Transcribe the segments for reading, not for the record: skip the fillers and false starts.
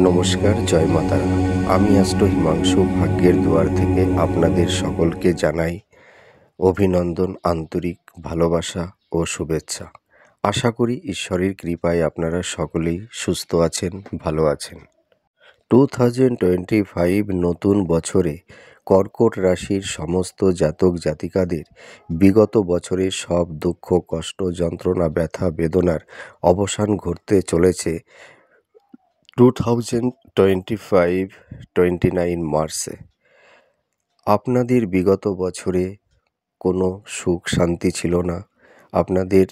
নমস্কার, জয় মাতারা। আমি হিমাংশু ভাগ্যের দুয়ার থেকে আপনাদের সকলকে জানাই অভিনন্দন, আন্তরিক ভালোবাসা ও শুভেচ্ছা। আশা করি ঈশ্বরের কৃপায় আপনারা সকলেই সুস্থ আছেন, ভালো আছেন। 2025 নতুন বছরে কর্কট রাশির সমস্ত জাতক জাতিকাদের বিগত বছরের সব দুঃখ, কষ্ট, যন্ত্রণা, ব্যথা, বেদনার অবসান ঘটতে চলেছে 2025 মার্চে। আপনাদের বিগত বছরে কোনো সুখ শান্তি ছিল না, আপনাদের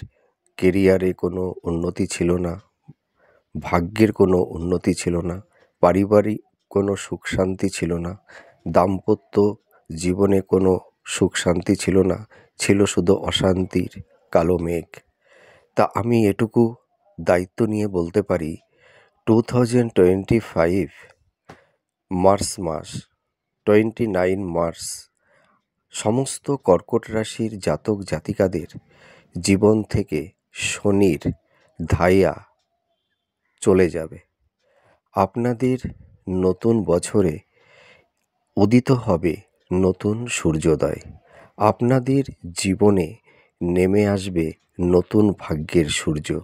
কেরিয়ারে কোনো উন্নতি ছিল না, ভাগ্যের কোনো উন্নতি ছিল না, পারিবারিক কোনো সুখ শান্তি ছিল না, দাম্পত্য জীবনে কোনো সুখ শান্তি ছিল না, ছিল শুধু অশান্তির কালো মেঘ। তা আমি এটুকু দায়িত্ব নিয়ে বলতে পারি 2025 মার্চ মাস 29 মার্চ সমস্ত কর্কট রাশির জাতক জাতিকাদের জীবন থেকে শনির ধাইয়া চলে যাবে। আপনাদের নতুন বছরে উদিত হবে নতুন সূর্যোদয়। আপনাদের জীবনে নেমে আসবে নতুন ভাগ্যের সূর্য।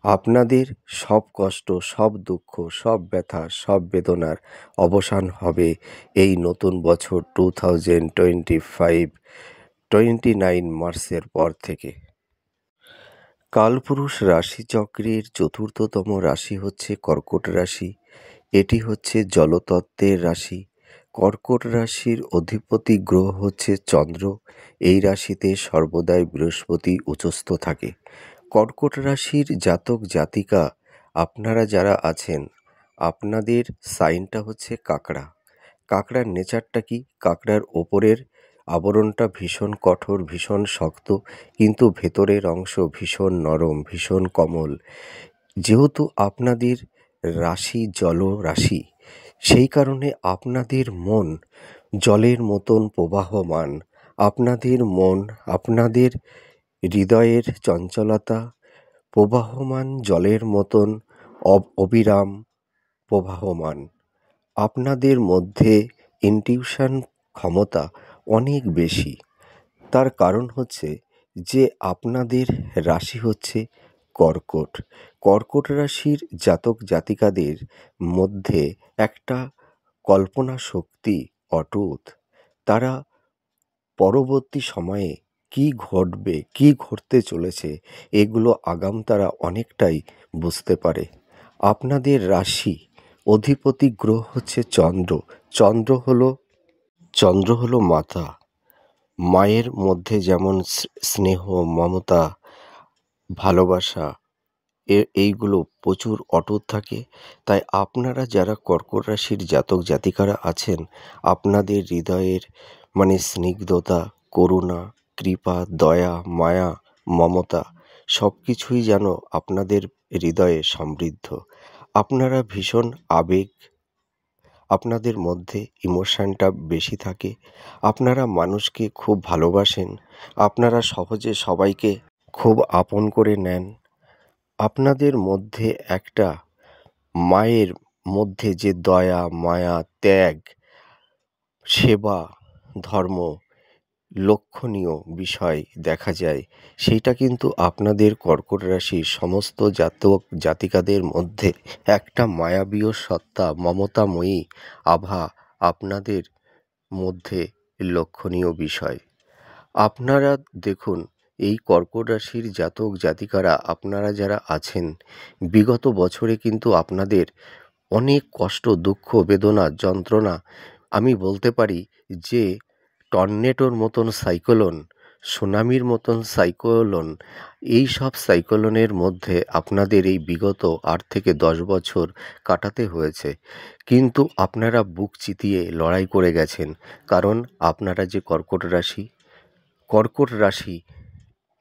আপনাদের সব কষ্ট, সব দুঃখ, সব ব্যথা, সব বেদনার অবসান হবে এই নতুন বছর 2025 মার্চের পর থেকে। কালপুরুষ রাশিচক্রের চতুর্থতম রাশি হচ্ছে কর্কট রাশি। এটি হচ্ছে জলতত্ত্বের রাশি। কর্কট রাশির অধিপতি গ্রহ হচ্ছে চন্দ্র। এই রাশিতে সর্বদাই বৃহস্পতি উচ্চস্থ থাকে। কর্কট রাশির জাতক জাতিকা আপনারা যারা আছেন, আপনাদের সাইনটা হচ্ছে কাঁকড়া। কাঁকড়ার নেচারটা কি? কাঁকড়ার ওপরের আবরণটা ভীষণ কঠোর, ভীষণ শক্ত, কিন্তু ভেতরের অংশ ভীষণ নরম, ভীষণ কোমল। যেহেতু আপনাদের রাশি জল রাশি, সেই কারণে আপনাদের মন জলের মতন প্রবাহমান। আপনাদের মন, আপনাদের হৃদয়ের চঞ্চলতা প্রবাহমান জলের মতন অবিরাম প্রবাহমান। আপনাদের মধ্যে ইনটিউশন ক্ষমতা অনেক বেশি। তার কারণ হচ্ছে যে আপনাদের রাশি হচ্ছে কর্কট। কর্কট রাশির জাতক জাতিকাদের মধ্যে একটা কল্পনা শক্তি অটুট। তারা পরবর্তী সময়ে কি ঘটবে, কি ঘটতে চলেছে, এগুলো আগাম তারা অনেকটাই বুঝতে পারে। আপনাদের রাশি অধিপতি গ্রহ হচ্ছে চন্দ্র। চন্দ্র হলো মাতা। মায়ের মধ্যে যেমন স্নেহ, মমতা, ভালোবাসা এইগুলো প্রচুর অটুট থাকে। তাই আপনারা যারা কর্কট রাশির জাতক জাতিকারা আছেন, আপনাদের হৃদয়ের স্নিগ্ধতা, করুণা, কৃপা, দয়া, মায়া, মমতা সব কিছুই যেন আপনাদের হৃদয়ে সমৃদ্ধ। আপনারা ভীষণ আবেগ, আপনাদের মধ্যে ইমোশনটা বেশি থাকে। আপনারা মানুষকে খুব ভালোবাসেন। আপনারা সহজে সবাইকে খুব আপন করে নেন। আপনাদের মধ্যে একটা মায়ের মধ্যে যে দয়া, মায়া, ত্যাগ, সেবা, ধর্ম লক্ষণীয় বিষয় দেখা যায়, সেইটা কিন্তু আপনাদের কর্কট রাশির সমস্ত জাতক জাতিকাদের মধ্যে একটা মায়াবীয় সত্তা, মমতাময়ী আভা আপনাদের মধ্যে লক্ষণীয় বিষয়। আপনারা দেখুন, এই কর্কট রাশির জাতক জাতিকারা আপনারা যারা আছেন, বিগত বছরে কিন্তু আপনাদের অনেক কষ্ট, দুঃখ, বেদনা, যন্ত্রণা, আমি বলতে পারি যে টর্নেডোর মতন সাইক্লোন, সুনামির মতন সাইক্লোন, এই সব সাইক্লোনের মধ্যে আপনাদের এই বিগত 8 থেকে 10 বছর কাটাতে হয়েছে। কিন্তু আপনারা বুক চিতিয়ে লড়াই করে গেছেন। কারণ আপনারা যে কর্কট রাশি,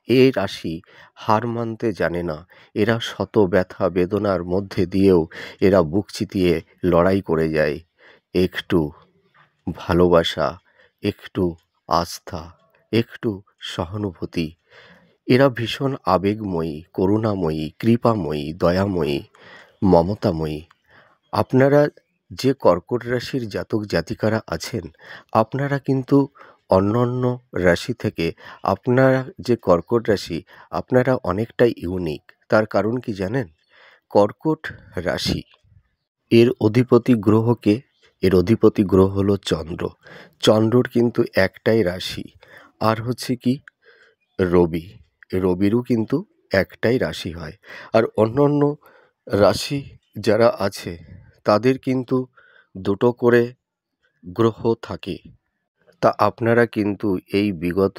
এই রাশি হার মানতে জানে না। এরা শত ব্যথা বেদনার মধ্যে দিয়েও এরা বুক চিতিয়ে লড়াই করে যায়। একটু ভালোবাসা, একটু আস্থা, একটু সহানুভূতি, এরা ভীষণ আবেগময়ী, করুণাময়ী, কৃপাময়ী, দয়াময়ী, মমতাময়ী। আপনারা যে কর্কট রাশির জাতক জাতিকারা আছেন, আপনারা কিন্তু অন্যান্য রাশি থেকে আপনারা যে কর্কট রাশি, আপনারা অনেকটাই ইউনিক। তার কারণ কি জানেন? কর্কট রাশি, এর অধিপতি গ্রহ কে? এর অধিপতি গ্রহ হলো চন্দ্র। চন্দ্রর কিন্তু একটাই রাশি, আর হচ্ছে কি রবি। রবিরও কিন্তু একটাই রাশি হয়। আর অন্যান্য রাশি যারা আছে তাদের কিন্তু দুটো করে গ্রহ থাকে। তা আপনারা কিন্তু এই বিগত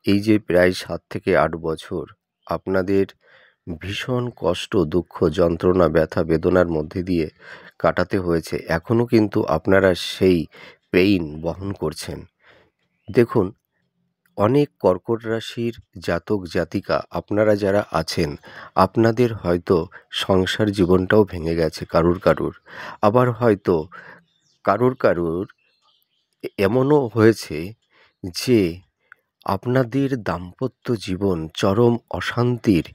এই যে প্রায় 7 থেকে 8 বছর আপনাদের ভীষণ কষ্ট, দুঃখ, যন্ত্রণা, ব্যথা, বেদনার মধ্যে দিয়ে কাটাতে হয়েছে। এখনও কিন্তু আপনারা সেই পেইন বহন করছেন। দেখুন, অনেক কর্কট রাশির জাতক জাতিকা আপনারা যারা আছেন, আপনাদের হয়তো সংসার জীবনটাও ভেঙে গেছে কারুর। আবার হয়তো কারুর এমনও হয়েছে যে আপনাদের দাম্পত্য জীবন চরম অশান্তির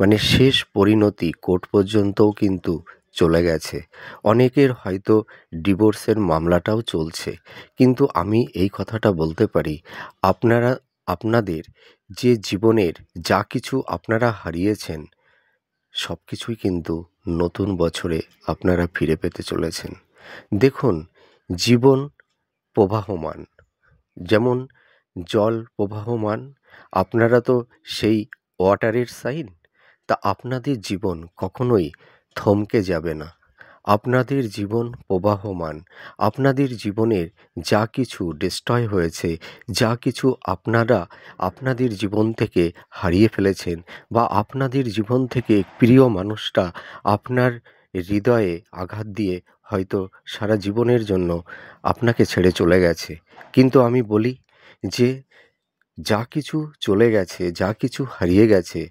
মানে শেষ পরিণতি কোর্ট পর্যন্তও কিন্তু চলে গেছে। অনেকের হয়তো ডিভোর্সের মামলাটাও চলছে। কিন্তু আমি এই কথাটা বলতে পারি, আপনারা আপনাদের যে জীবনের যা কিছু আপনারা হারিয়েছেন, সব কিছুই কিন্তু নতুন বছরে আপনারা ফিরে পেতে চলেছেন। দেখুন, জীবন প্রবাহমান, যেমন জল প্রবাহমান। আপনারা তো সেই ওয়াটারের সাইন। তা আপনাদের জীবন কখনোই থমকে যাবে না। আপনাদের জীবন প্রবাহমান। আপনাদের জীবনের যা কিছু ডিস্ট্রয় হয়েছে, যা কিছু আপনারা আপনাদের জীবন থেকে হারিয়ে ফেলেছেন, বা আপনাদের জীবন থেকে প্রিয় মানুষটা আপনার হৃদয়ে আঘাত দিয়ে হয়তো সারা জীবনের জন্য আপনাকে ছেড়ে চলে গেছে। কিন্তু আমি বলি যে যা কিছু চলে গেছে, যা কিছু হারিয়ে গেছে,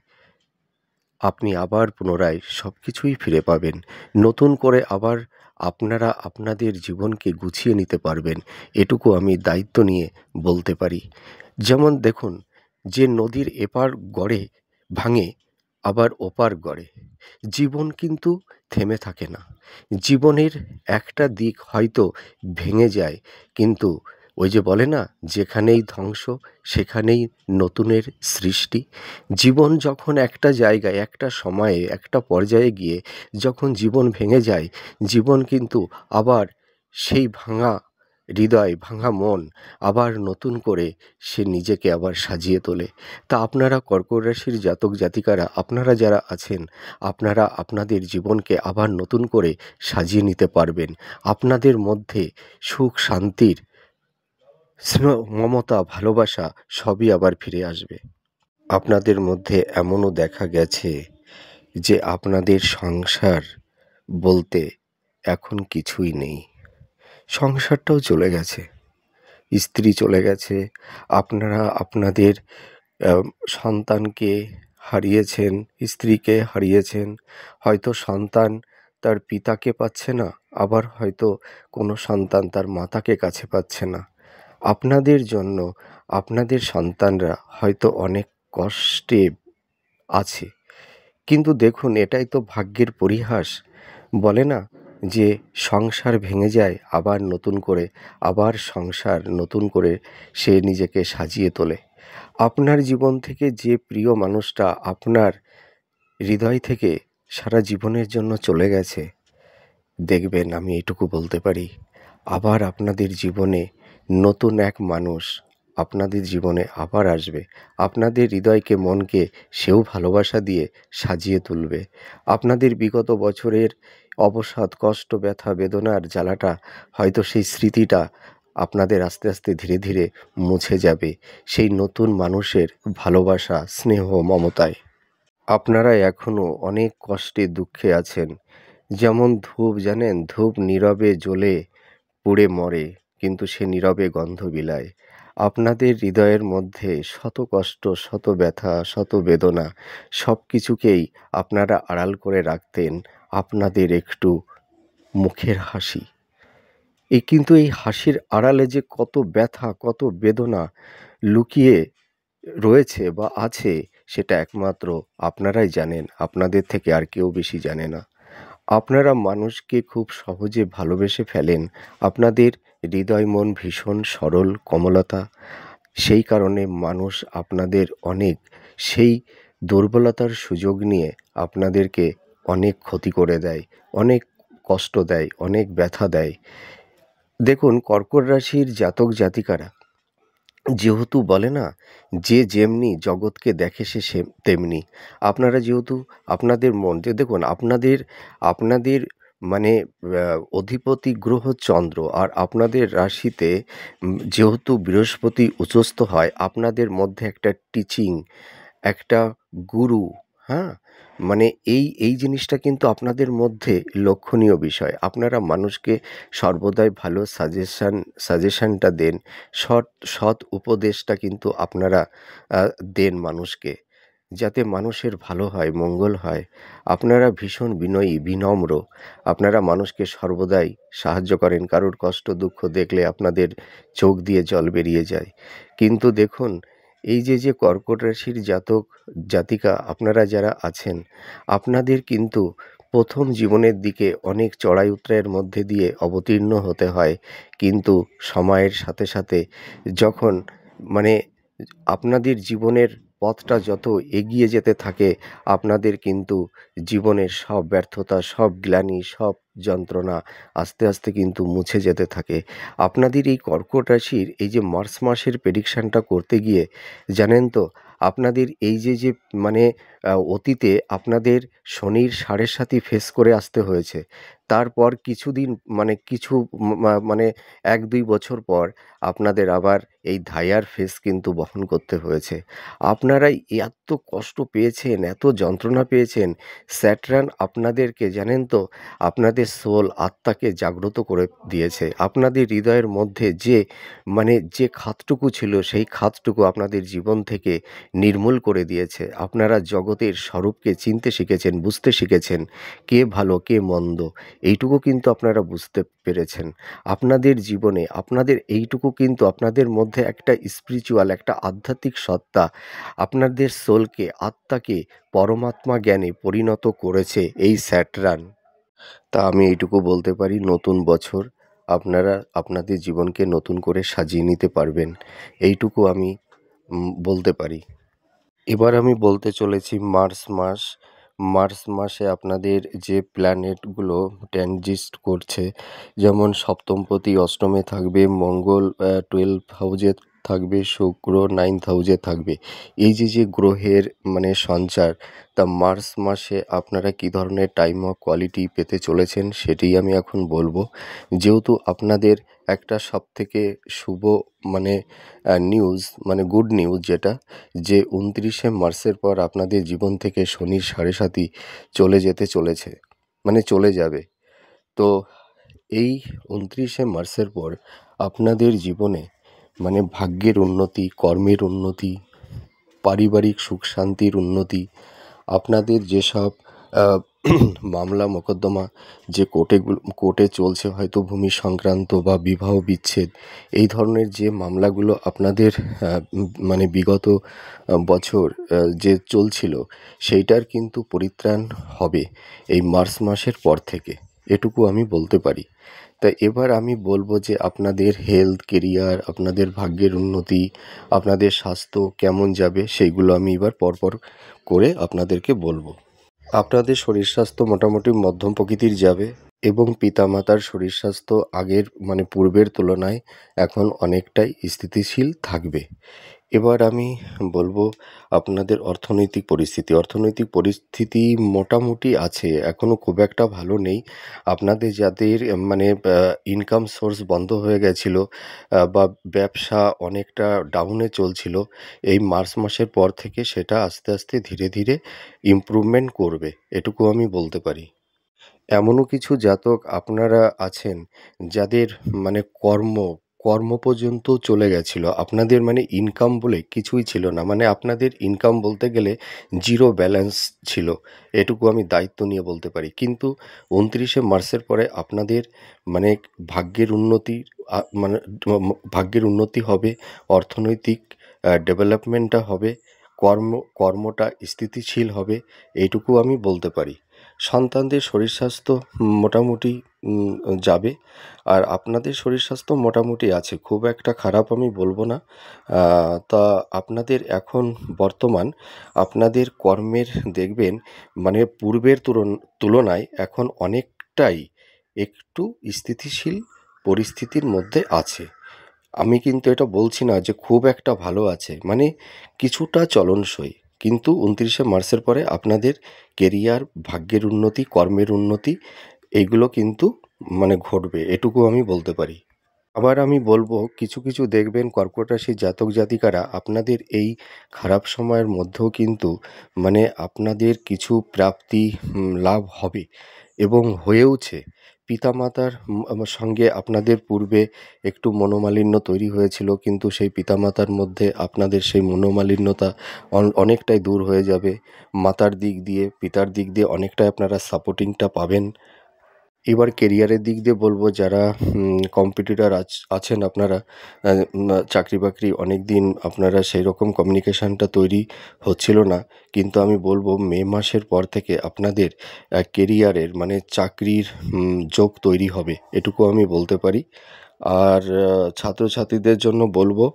আপনি আবার পুনরায় সব কিছুই ফিরে পাবেন। নতুন করে আবার আপনারা আপনাদের জীবনকে গুছিয়ে নিতে পারবেন, এটুকু আমি দায়িত্ব নিয়ে বলতে পারি। যেমন দেখুন, যে নদীর এপার গড়ে ভাঙে, আবার ওপার গড়ে। জীবন কিন্তু থেমে থাকে না। জীবনের একটা দিক হয়তো ভেঙে যায়, কিন্তু ওই যে বলে না, যেখানেই ধ্বংস সেখানেই নতুনের সৃষ্টি। জীবন যখন একটা জায়গায়, একটা সময়ে, একটা পর্যায়ে গিয়ে যখন জীবন ভেঙে যায়, জীবন কিন্তু আবার সেই ভাঙা হৃদয়, ভাঙা মন আবার নতুন করে সে নিজেকে আবার সাজিয়ে তোলে। তা আপনারা কর্কট রাশির জাতক জাতিকারা, আপনারা যারা আছেন, আপনারা আপনাদের জীবনকে আবার নতুন করে সাজিয়ে নিতে পারবেন। আপনাদের মধ্যে সুখ শান্তির স্নেহ, মমতা, ভালোবাসা সবই আবার ফিরে আসবে। আপনাদের মধ্যে এমনও দেখা গেছে যে আপনাদের সংসার বলতে এখন কিছুই নেই। সংসারটাও চলে গেছে, স্ত্রী চলে গেছে, আপনারা আপনাদের সন্তানকে হারিয়েছেন, স্ত্রীকে হারিয়েছেন। হয়তো সন্তান তার পিতাকে পাচ্ছে না, আবার হয়তো কোনো সন্তান তার মাতাকে কাছে পাচ্ছে না। আপনাদের জন্য আপনাদের সন্তানরা হয়তো অনেক কষ্টে আছে। কিন্তু দেখুন, এটাই তো ভাগ্যের পরিহাস। বলে না যে সংসার ভেঙে যায়, আবার নতুন করে আবার সংসার নতুন করে সে নিজেকে সাজিয়ে তোলে। আপনার জীবন থেকে যে প্রিয় মানুষটা আপনার হৃদয় থেকে সারা জীবনের জন্য চলে গেছে, দেখবেন, আমি এটুকু বলতে পারি, আবার আপনাদের জীবনে নতুন এক মানুষ আপনাদের জীবনে আবার আসবে। আপনাদের হৃদয়কে, মনকে সেও ভালোবাসা দিয়ে সাজিয়ে তুলবে। আপনাদের বিগত বছরের অবসাদ, কষ্ট, ব্যথা, বেদনার জ্বালাটা, হয়তো সেই স্মৃতিটা আপনাদের আস্তে আস্তে ধীরে ধীরে মুছে যাবে সেই নতুন মানুষের ভালোবাসা, স্নেহ, মমতায়। আপনারা এখনও অনেক কষ্টে, দুঃখে আছেন। যেমন ধূপ, জানেন, ধূপ নীরবে জ্বলে পুড়ে মরে, কিন্তু সে নীরবে গন্ধ বিলায়। আপনাদের হৃদয়ের মধ্যে শত কষ্ট, শত ব্যথা, শত বেদনা, সব কিছুকেই আপনারা আড়াল করে রাখতেন আপনাদের একটু মুখের হাসি। কিন্তু এই হাসির আড়ালে যে কত ব্যথা, কত বেদনা লুকিয়ে রয়েছে বা আছে, সেটা একমাত্র আপনারাই জানেন। আপনাদের থেকে আর কেউ বেশি জানে না। আপনারা মানুষকে খুব সহজে ভালোবেসে ফেলেন। আপনাদের হৃদয় মন ভীষণ সরল কোমলতা। সেই কারণে মানুষ আপনাদের অনেক সেই দুর্বলতার সুযোগ নিয়ে আপনাদেরকে অনেক ক্ষতি করে দেয়, অনেক কষ্ট দেয়, অনেক ব্যথা দেয়। দেখুন, কর্কট রাশির জাতক জাতিকারা যেহেতু বলে না, যে যেমনি জগৎকে দেখে সে তেমনি। আপনারা যেহেতু আপনাদের মন যে দেখুন আপনাদের আপনাদের মানে অধিপতি গ্রহ চন্দ্র, আর আপনাদের রাশিতে যেহেতু বৃহস্পতি উচ্চস্থ হয়, আপনাদের মধ্যে একটা টিচিং, একটা গুরু, হ্যাঁ? মানে এই জিনিসটা কিন্তু আপনাদের মধ্যে লক্ষণীয় বিষয়। আপনারা মানুষকে সর্বদাই ভালো সাজেশনটা দেন। সৎ সৎ উপদেশটা কিন্তু আপনারা দেন মানুষকে, যাতে মানুষের ভালো হয়, মঙ্গল হয়। আপনারা ভীষণ বিনয়ী, বিনম্র। আপনারা মানুষকে সর্বদাই সাহায্য করেন। কারোর কষ্ট দুঃখ দেখলে আপনাদের চোখ দিয়ে জল বেরিয়ে যায়। কিন্তু দেখুন, এই যে কর্কট রাশির জাতক জাতিকা আপনারা যারা আছেন, আপনাদের কিন্তু প্রথম জীবনের দিকে অনেক চড়াই উতরাইয়ের মধ্যে দিয়ে অবতীর্ণ হতে হয়। কিন্তু সময়ের সাথে সাথে যখন মানে আপনাদের জীবনের পথটা যত এগিয়ে যেতে থাকে, আপনাদের কিন্তু জীবনের সব ব্যর্থতা, সব গ্লানি, সব যন্ত্রণা আস্তে আস্তে কিন্তু মুছে যেতে থাকে। আপনাদের এই কর্কট রাশির এই যে মার্চ মাসের প্রেডিকশানটা করতে গিয়ে জানেন তো, আপনাদের এই যে মানে অতীতে আপনাদের শনির ৭.৫ ফেস করে আসতে হয়েছে। তারপর কিছুদিন মানে কিছু মানে ১-২ বছর পর আপনাদের আবার এই ধাইয়ার ফেস কিন্তু বহন করতে হয়েছে। আপনারা এত কষ্ট পেয়েছেন, এত যন্ত্রণা পেয়েছেন। স্যাটার্ন আপনাদেরকে জানেন তো, আপনাদের সোল আত্মাকে জাগ্রত করে দিয়েছে। আপনাদের হৃদয়ের মধ্যে যে খাতটুকু ছিল, সেই খাতটুকু আপনাদের জীবন থেকে নির্মূল করে দিয়েছে। আপনারা জগতের স্বরূপকে চিনতে শিখেছেন, বুঝতে শিখেছেন। কে ভালো, কে মন্দ, এইটুকু কিন্তু আপনারা বুঝতে পেরেছেন। আপনাদের জীবনে আপনাদের এইটুকু কিন্তু আপনাদের মধ্যে একটা স্পিরিচুয়াল, একটা আধ্যাত্মিক সত্তা আপনাদের সোলকে, আত্মাকে পরমাত্মা জ্ঞানে পরিণত করেছে এই স্যাটার্ন। তা আমি এইটুকু বলতে পারি, নতুন বছর আপনারা আপনাদের জীবনকে নতুন করে সাজিয়ে নিতে পারবেন। এইটুকু আমি বলতে পারি। এবার আমি বলতে চলেছি মার্চ মাস। মার্চ মাসে আপনাদের যে প্ল্যানেটগুলো ট্রানজিট করছে, যেমন সপ্তমপতি অষ্টমে থাকবে, মঙ্গল 12th হাউজে থাকবে, শুক্র 9th হাউজে থাকবে। এই যে গ্রহের মানে সঞ্চার, তা মার্চ মাসে আপনারা কী ধরনের টাইম অফ কোয়ালিটি পেতে চলেছেন সেটিই আমি এখন বলবো। যেহেতু আপনাদের একটা সবথেকে শুভ মানে নিউজ, মানে গুড নিউজ যেটা, যে 29শে মার্চের পর আপনাদের জীবন থেকে শনির 7.5 চলে যেতে চলেছে, মানে চলে যাবে। তো এই 29শে মার্চের পর আপনাদের জীবনে মানে ভাগ্যের উন্নতি, কর্মের উন্নতি, পারিবারিক সুখ শান্তির উন্নতি, আপনাদের যেসব মামলা মোকদ্দমা যে কোর্টে চলছে, হয়তো ভূমি সংক্রান্ত বা বিবাহ বিচ্ছেদ, এই ধরনের যে মামলাগুলো আপনাদের মানে বিগত বছর যে চলছিল, সেইটার কিন্তু পরিত্রাণ হবে এই মার্চ মাসের পর থেকে, এটুকু আমি বলতে পারি। তা এবার আমি বলবো যে আপনাদের হেলথ, কেরিয়ার, আপনাদের ভাগ্যের উন্নতি, আপনাদের স্বাস্থ্য কেমন যাবে, সেইগুলো আমি এবার পরপর করে আপনাদেরকে বলবো। আপনাদের শরীর স্বাস্থ্য মোটামুটি মধ্যম প্রকৃতির যাবে, এবং পিতামাতার শরীর স্বাস্থ্য আগের মানে পূর্বের তুলনায় এখন অনেকটাই স্থিতিশীল থাকবে। এবার আমি বলবো আপনাদের অর্থনৈতিক পরিস্থিতি মোটামুটি আছে, এখনও খুব একটা ভালো নেই। আপনাদের যাদের মানে ইনকাম সোর্স বন্ধ হয়ে গেছিলো বা ব্যবসা অনেকটা ডাউনে চলছিল, এই মার্চ মাসের পর থেকে সেটা আস্তে আস্তে ধীরে ধীরে ইমপ্রুভমেন্ট করবে, এটুকু আমি বলতে পারি। এমনও কিছু জাতক আপনারা আছেন যাদের মানে কর্ম পর্যন্ত চলে গেছিল। আপনাদের মানে ইনকাম বলে কিছুই ছিল না, মানে আপনাদের ইনকাম বলতে গেলে জিরো ব্যালেন্স ছিল, এটুকু আমি দায়িত্ব নিয়ে বলতে পারি। কিন্তু 29শে মার্চের পরে আপনাদের মানে ভাগ্যের উন্নতি, মানে ভাগ্যের উন্নতি হবে, অর্থনৈতিক ডেভেলপমেন্টটা হবে, কর্মটা স্থিতিশীল হবে, এইটুকু আমি বলতে পারি। সন্তানদের শরীর স্বাস্থ্য মোটামুটি যাবে। আর আপনাদের শরীর স্বাস্থ্য মোটামুটি আছে, খুব একটা খারাপ আমি বলবো না। তা আপনাদের এখন বর্তমান আপনাদের কর্মের দেখবেন মানে পূর্বের তুলনায় এখন অনেকটাই একটু স্থিতিশীল পরিস্থিতির মধ্যে আছে। আমি কিন্তু এটা বলছি না যে খুব একটা ভালো আছে, মানে কিছুটা চলনসই। কিন্তু 29শে মার্চের পরে আপনাদের কেরিয়ার, ভাগ্যের উন্নতি, কর্মের উন্নতি এইগুলো কিন্তু মানে ঘটবে, এটুকু আমি বলতে পারি। আবার আমি বলবো কিছু কিছু দেখবেন কর্কট রাশির জাতক জাতিকারা আপনাদের এই খারাপ সময়ের মধ্যেও কিন্তু মানে আপনাদের কিছু প্রাপ্তি লাভ হবে এবং হয়েওছে। পিতামাতার সঙ্গে আপনাদের পূর্বে একটু মনোমালিন্য তৈরি হয়েছিল, কিন্তু সেই পিতামাতার মধ্যে আপনাদের সেই মনোমালিন্যতা অনেকটাই দূর হয়ে যাবে। মাতার দিক দিয়ে, পিতার দিক দিয়ে অনেকটাই আপনারা সাপোর্টিংটা পাবেন। এবার কেরিয়ারের দিক দিয়ে বলবো, যারা কম্পিটিটর আছেন আপনারা, চাকরি বাকরি অনেক দিন আপনারা সেই রকম কমিউনিকেশানটা তৈরি হচ্ছিল না, কিন্তু আমি বলবো মে মাসের পর থেকে আপনাদের কেরিয়ারের মানে চাকরির যোগ তৈরি হবে, এটুকু আমি বলতে পারি। আর ছাত্রছাত্রীদের জন্য বলবো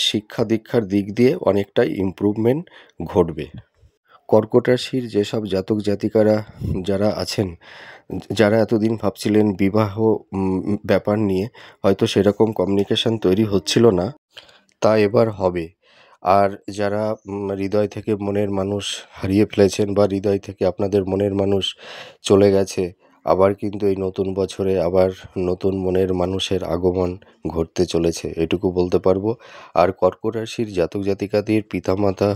শিক্ষা দীক্ষার দিক দিয়ে অনেকটাই ইমপ্রুভমেন্ট ঘটবে। কর্কট রাশির যেসব জাতক জাতিকারা যারা আছেন, যারা এতদিন ভাবছিলেন বিবাহ ব্যাপার নিয়ে হয়তো সেরকম কমিউনিকেশন তৈরি হচ্ছিল না, তা এবার হবে। আর যারা হৃদয় থেকে মনের মানুষ হারিয়ে ফেলেছেন বা হৃদয় থেকে আপনাদের মনের মানুষ চলে গেছে, আবার কিন্তু এই নতুন বছরে আবার নতুন মনের মানুষের আগমন ঘটতে চলেছে, এটুকু বলতে পারবো। আর কর্কট রাশির জাতক জাতিকাদের পিতামাতা,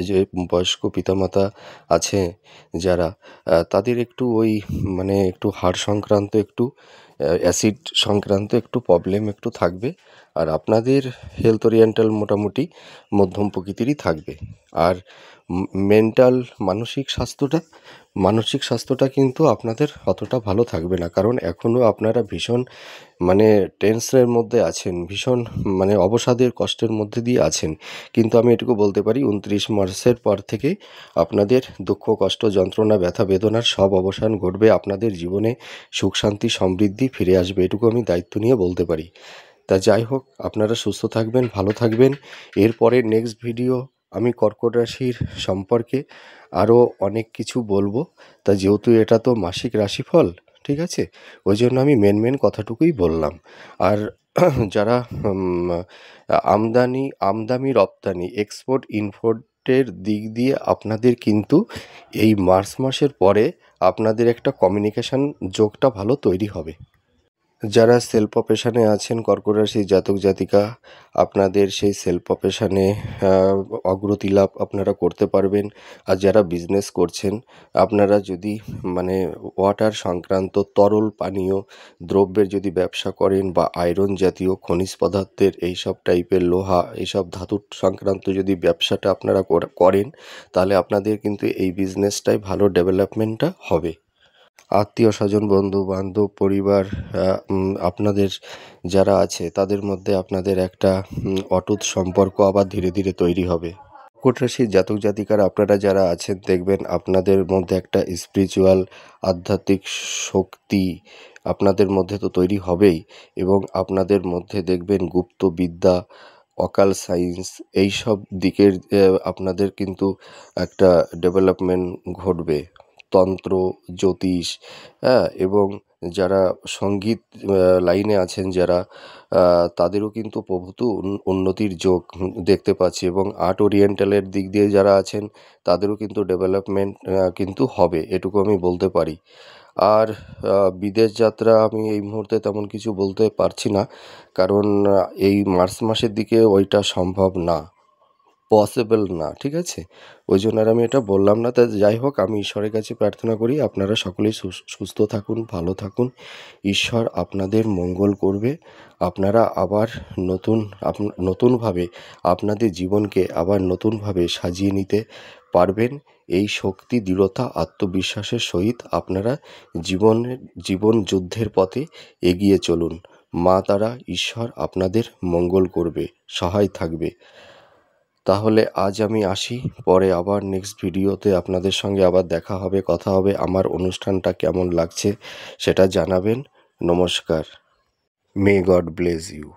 যে বয়স্ক পিতামাতা আছে যারা, তাদের একটু ওই মানে একটু হাড় সংক্রান্ত, একটু অ্যাসিড সংক্রান্ত একটু প্রবলেম একটু থাকবে। আর আপনাদের হেলথ ওরিয়েন্টাল মোটামুটি মধ্যম প্রকৃতিরই থাকবে। আর মেন্টাল মানসিক স্বাস্থ্যটা কিন্তু আপনাদের অতটা ভালো থাকবে না, কারণ এখনও আপনারা ভীষণ মানে টেনশনের মধ্যে আছেন, ভীষণ মানে অবসাদের কষ্টের মধ্যে দিয়ে আছেন। কিন্তু আমি এটুকু বলতে পারি 29 মার্চের পর থেকে আপনাদের দুঃখ, কষ্ট, যন্ত্রণা, ব্যথা, বেদনার সব অবসান ঘটবে, আপনাদের জীবনে সুখ, শান্তি, সমৃদ্ধি ফিরে আসবে, এটুকু আমি দায়িত্ব নিয়ে বলতে পারি। তা যাই হোক, আপনারা সুস্থ থাকবেন, ভালো থাকবেন। এরপরে নেক্সট ভিডিও আমি কর্কট রাশির সম্পর্কে আরও অনেক কিছু বলবো। তা যেহেতু এটা তো মাসিক রাশিফল, ঠিক আছে, ওই জন্য আমি মেন কথাটুকুই বললাম। আর যারা আমদানি রপ্তানি, এক্সপোর্ট ইম্পোর্টের দিক দিয়ে আপনাদের কিন্তু এই মার্চ মাসের পরে আপনাদের একটা কমিউনিকেশান যোগটা ভালো তৈরি হবে। যারা সেলফ প্রফেশনে আছেন কর্কট রাশির জাতক জাতিকা, আপনাদের সেই সেলফ প্রফেশনে অগ্রতি লাভ আপনারা করতে পারবেন। আর যারা বিজনেস করছেন, আপনারা যদি মানে ওয়াটার সংক্রান্ত তরল পানীয় দ্রব্যের যদি ব্যবসা করেন বা আয়রন জাতীয় খনিজ পদার্থের এইসব টাইপের লোহা, এইসব ধাতু সংক্রান্ত যদি ব্যবসাটা আপনারা করেন, তাহলে আপনাদের কিন্তু এই বিজনেসটাই ভালো ডেভেলপমেন্টটা হবে। আত্মীয় স্বজন, বন্ধু বান্ধব, পরিবার, আপনাদের যারা আছে তাদের মধ্যে আপনাদের একটা অটুট সম্পর্ক আবার ধীরে ধীরে তৈরি হবে। কর্কট রাশির জাতক জাতিকারা আপনারা যারা আছেন, দেখবেন আপনাদের মধ্যে একটা স্পিরিচুয়াল, আধ্যাত্মিক শক্তি আপনাদের মধ্যে তো তৈরি হবেই, এবং আপনাদের মধ্যে দেখবেন গুপ্ত বিদ্যা, অকাল সায়েন্স, এইসব দিকের আপনাদের কিন্তু একটা ডেভেলপমেন্ট ঘটবে। তন্ত্র, জ্যোতিষ, হ্যাঁ, এবং যারা সঙ্গীত লাইনে আছেন যারা, তাদেরও কিন্তু প্রভূত উন্নতির যোগ দেখতে পাচ্ছি, এবং আর্ট ওরিয়েন্টালের দিক দিয়ে যারা আছেন তাদেরও কিন্তু ডেভেলপমেন্ট কিন্তু হবে, এটুকু আমি বলতে পারি। আর বিদেশ যাত্রা আমি এই মুহূর্তে তেমন কিছু বলতে পারছি না, কারণ এই মার্চ মাসের দিকে ওইটা সম্ভব না, পসিবল না, ঠিক আছে, ওই জন্য আর আমি এটা বললাম না। তা যাই হোক, আমি ঈশ্বরের কাছে প্রার্থনা করি আপনারা সকলেই সুস্থ থাকুন, ভালো থাকুন, ঈশ্বর আপনাদের মঙ্গল করবে। আপনারা আবার নতুনভাবে আপনাদের জীবনকে আবার নতুনভাবে সাজিয়ে নিতে পারবেন। এই শক্তি, দৃঢ়তা, আত্মবিশ্বাসের সহিত আপনারা জীবন যুদ্ধের পথে এগিয়ে চলুন। মা তারা, ঈশ্বর আপনাদের মঙ্গল করবে, সহায় থাকবে। তা তাহলে আজ আমি আসি, পরে আবার নেক্সট ভিডিওতে আপনাদের সঙ্গে আবার দেখা হবে, কথা হবে। আমার অনুষ্ঠানটা কেমন লাগছে সেটা জানাবেন। নমস্কার। May god bless you.